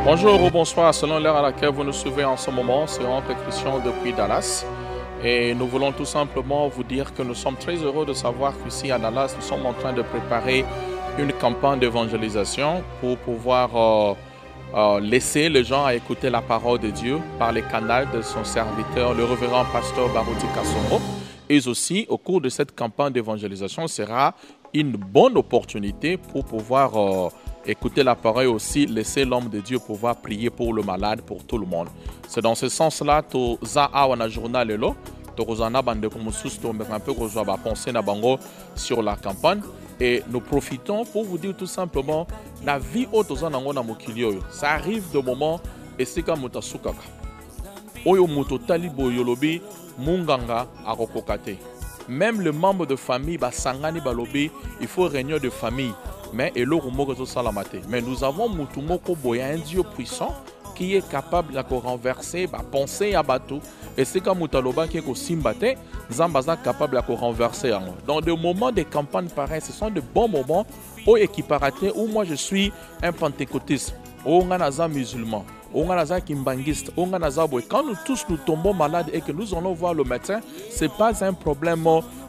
Bonjour ou bonsoir, selon l'heure à laquelle vous nous suivez en ce moment, c'est Oncle Christian depuis Dallas. Et nous voulons tout simplement vous dire que nous sommes très heureux de savoir qu'ici à Dallas, nous sommes en train de préparer une campagne d'évangélisation pour pouvoir laisser les gens à écouter la parole de Dieu par les canaux de son serviteur, le révérend pasteur Baruti Kasongo. Et aussi, au cours de cette campagne d'évangélisation, sera une bonne opportunité pour pouvoir écouter la parole et aussi laisser l'homme de Dieu pouvoir prier pour le malade, pour tout le monde. C'est dans ce sens-là que Zaha journal est là. Un peu penser sur la campagne et nous profitons pour vous dire tout simplement la vie ça arrive de moment et c'est comme mutasukaka oyo moto talibo yolobi munganga akokokate. Même le membre de famille basangani balobi il faut réunion de famille mais mais nous avons mutumoko boya un Dieu puissant qui est capable de renverser penser à bateau et c'est comme Mutaloba qui est aussi batté Zambaza capable de renverser. Dans des moments de campagne pareils, ce sont de bons moments où équiparatés où moi je suis un pentecôtiste, où on a un musulman, où on a un kimbangiste, où on a un boy. Quand nous tous nous tombons malades et que nous allons voir le médecin, ce n'est pas un problème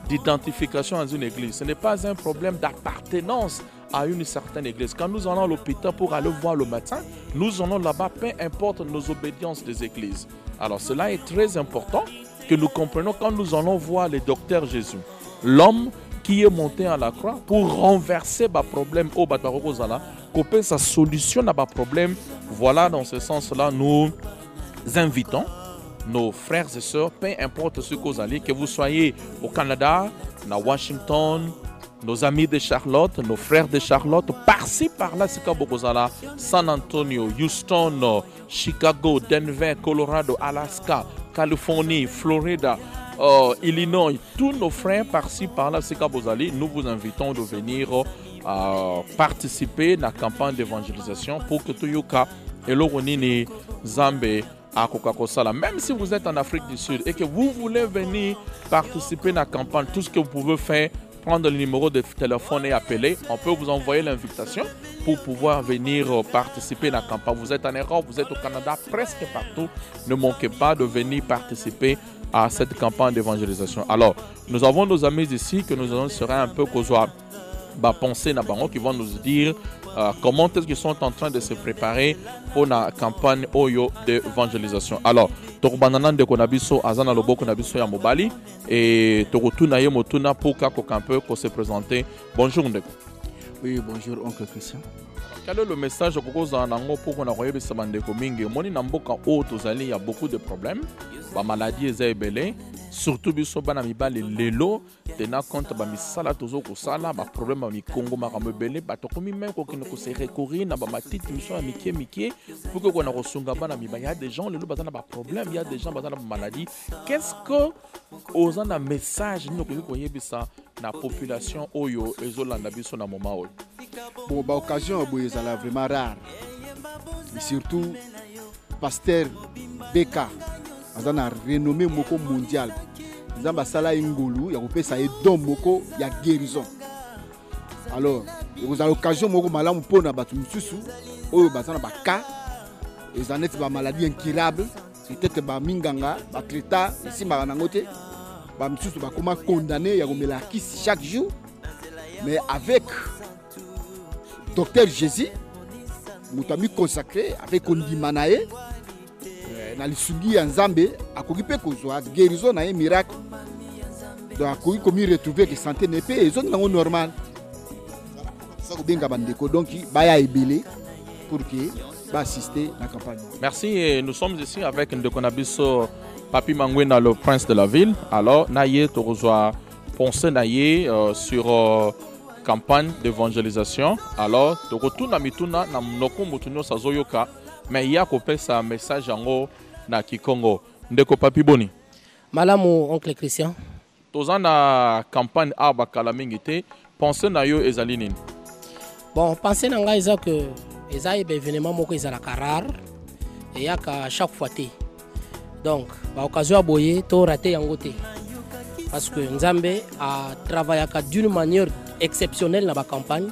d'identification dans une église, ce n'est pas un problème d'appartenance à une certaine église. Quand nous allons à l'hôpital pour aller voir le médecin, nous allons là-bas, peu importe nos obédiences des églises. Alors cela est très important que nous comprenions quand nous allons voir le docteur Jésus, l'homme qui est monté à la croix pour renverser les problèmes au Batarozala, couper sa solution à les problèmes. Voilà, dans ce sens-là, nous invitons nos frères et sœurs, peu importe ce que vous allez, que vous soyez au Canada, à Washington, nos amis de Charlotte, nos frères de Charlotte, par-ci, par-là, San Antonio, Houston, Chicago, Denver, Colorado, Alaska, Californie, Florida, Illinois, tous nos frères par-ci, par-là, nous vous invitons de venir participer à la campagne d'évangélisation pour que tout yoka et l'Oronini Zambé à Coca-Cola. Même si vous êtes en Afrique du Sud et que vous voulez venir participer à la campagne, tout ce que vous pouvez faire, prendre le numéro de téléphone et appeler. On peut vous envoyer l'invitation pour pouvoir venir participer à la campagne. Vous êtes en Europe, vous êtes au Canada, presque partout. Ne manquez pas de venir participer à cette campagne d'évangélisation. Alors, nous avons nos amis ici que nous allons serait un peu causois penser qui vont nous dire comment est-ce qu'ils sont en train de se préparer pour la campagne Oyo d'évangélisation. Alors, Torbanana de Konabiso, Azana Lobo Konabiso ya Mobali et Torotuna Yomotuna pour qu'on se présenter. Bonjour Ndeko. Oui, bonjour Oncle Christian. Quel est le message que vous avez pour qu'on ait des Samandeko Mingi? Moni Namboka Otozali, il y a beaucoup de problèmes. La maladie est ébellée. Surtout biso bana mibale lelo tena compte ba misala tozo ko sala ba problème ba mi Congo makambo belé ba to komi même ko kino ko se recourir na ba matiti miso ya mikie pour que kona ko sunga bana mibale. Il y a des gens lelo bazana ba problème, il y a des gens bazana ba maladie. Qu'est-ce que ozana message nous ko yebisa na population oyo ezolanda biso na moment oyo? Bon ba occasion boye ezala vraiment rare. Et surtout pasteur Beka azana renommé moko mondial. Nzamba sala ingolu ya kopesa edom moko ya guérison. Alors, vous avez l'occasion moko malamu pona batu mususu oyo bazana ba cas ezanet ba maladie incurable, peut-être ba minganga, ba treta, ici ba nangote, ba mususu ba koma condamné ya komela kisi chaque jour. Mais avec docteur Jésus, mutami consacré avec ondimanae na lisungi ya Nzambe akoki pe kozwa guérison na miracle. Donc akoki komi retrouver que santé n'est pas ezongi nango normal. Ça ko benga bandeko donc baya ebele pour que ba assister la campagne. Merci et nous sommes ici avec Ndekonabiso Papi Mangwena, le prince de la ville. Alors naye to rejoa penser naye sur campagne d'évangélisation. Alors to retourna mituna na mnoko mutunyo sazoyoka mais il y a un message en na Kikongo. Ndeko Papi Boni. Malamu Oncle Christian. Toza na campagne Arba Kalamingite, pensez na yo ezalinin. Bon, pensez na nga eza que eza événement moko ezala rare et ya ka chaque fois té. Donc, ba occasion boye to raté yango té. Parce que Nzambe a travaillé d'une manière exceptionnelle dans la campagne.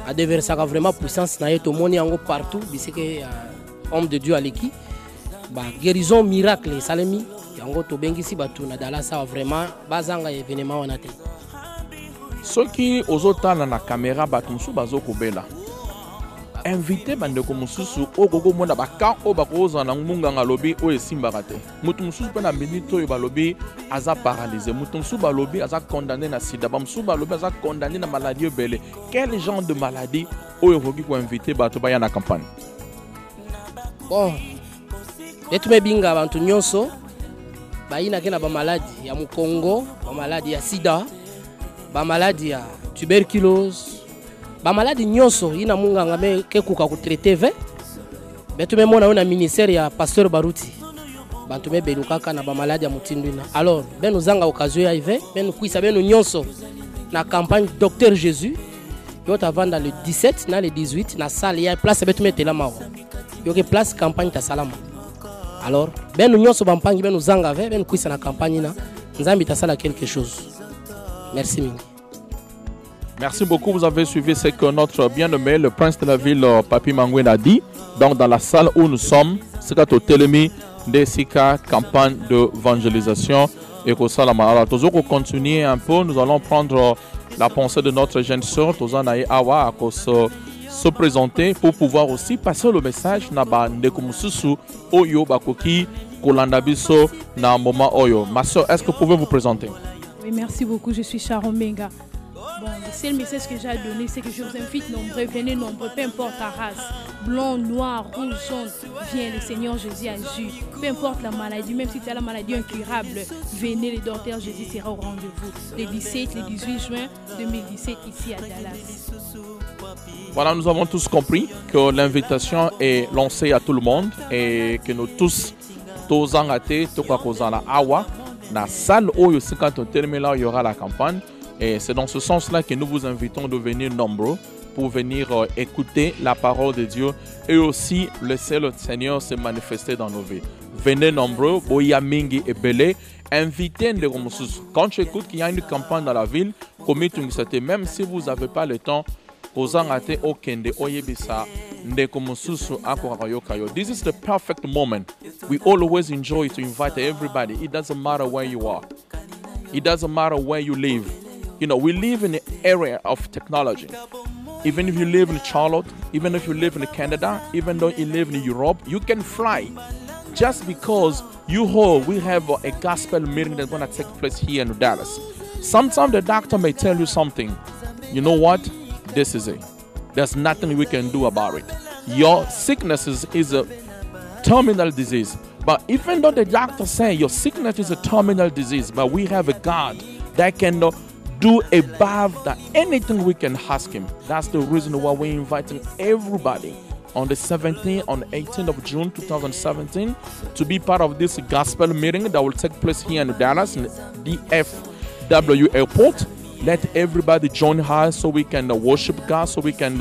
A déversé vraiment puissance na yeto moni yango partout bisike homme de Dieu Aleki. Guérison miracle salemi. Yango to bengisi batu na Dallas vraiment bazanga événement wana te. Soki ozotala na caméra bato musu bazokobela. Invité bandeko mususu ogogo mona baka o bakoza na munganga lobi o esimbaka te. Mutu mususu pe na minute oyo balobi aza paralysé. Mutu mususu balobi aza condamné na sida. Ba mususu balobi aza condamné na maladie belle. Quel genre de maladie oyo koki ko invité bato baya na campagne? Bon. Etume binga bantu nyonso bayina ke na ba maladie ya mukongo, ba maladie ya sida, ba maladie ya tuberculose. Ba maladie nyonso ina munganga me ke kuka ku traiter ve. Betume mona na ministère ya pasteur Baruti. Bantu me belukaka na ba maladie ya mutindwina. Alors, beno zanga occasion ya ive, beno kuisa beno nyonso na campagne Docteur Jésus. Yo ta vanda le 17 na le 18 na salle ya place betume telama. Yo ke place campagne ta salama. Alors, beno nyonso bampangi beno zanga ve, beno kuisa na campagne na nzambi ta sala quelque chose. Merci mingi. Merci beaucoup, vous avez suivi ce que notre bien-aimé, le prince de la ville, Papi Mangwena a dit. Donc dans la salle où nous sommes, c'est au Télémi de Sika, campagne d'évangélisation. Et que ça, alors, toujours qu'on continue un peu, nous allons prendre la pensée de notre jeune sœur, Tozanaï Awa, à se présenter pour pouvoir aussi passer le message na ba ndekumususu oyo bakoki kolanda biso na moment oyo. Ma sœur, est-ce que vous pouvez vous présenter? Oui, merci beaucoup, je suis Sharon Benga. Bon, le seul message que j'ai à donner, c'est que je vous invite nombreux, venez nombreux, peu importe la race, blanc, noir, rouge, jaune, viens, le Seigneur Jésus agit. Peu importe la maladie, même si tu as la maladie incurable, venez, le docteur Jésus sera au rendez-vous. Le 17, le 18 juin 2017, ici à Dallas. Voilà, nous avons tous compris que l'invitation est lancée à tout le monde et que nous tous, Tozangate, Tokakozala Awa, na salle où il y aura la campagne. Et c'est dans ce sens-là que nous vous invitons de venir nombreux pour venir écouter la parole de Dieu et aussi laisser le Seigneur se manifester dans nos vies. Venez nombreux, Boya Mingi et Belé, invitez les Romosus. Quand tu écoutes qu'il y a une campagne dans la ville, même si vous n'avez pas le temps, this is the perfect moment. We always enjoy to invite everybody. It doesn't matter where you are. It doesn't matter where you live. You know, we live in an area of technology. Even if you live in Charlotte, even if you live in Canada, even though you live in Europe, you can fly. Just because we have a gospel meeting that's going to take place here in Dallas. Sometimes the doctor may tell you something. You know what? This is it. There's nothing we can do about it. Your sickness is a terminal disease. But even though the doctor say your sickness is a terminal disease, but we have a God that can do above that anything we can ask him. That's the reason why we're inviting everybody on the 17th, on the 18th of June 2017 to be part of this gospel meeting that will take place here in Dallas, in the DFW airport. Let everybody join us so we can worship God, so we can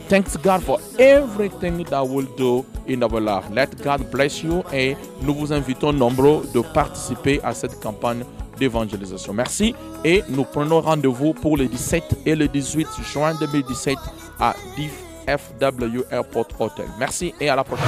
thank God for everything that we'll do in our life. Let God bless you et nous vous invitons nombreux de participer à cette campagne d'évangélisation. Merci et nous prenons rendez-vous pour le 17 et le 18 juin 2017 à DFW Airport Hotel. Merci et à la prochaine.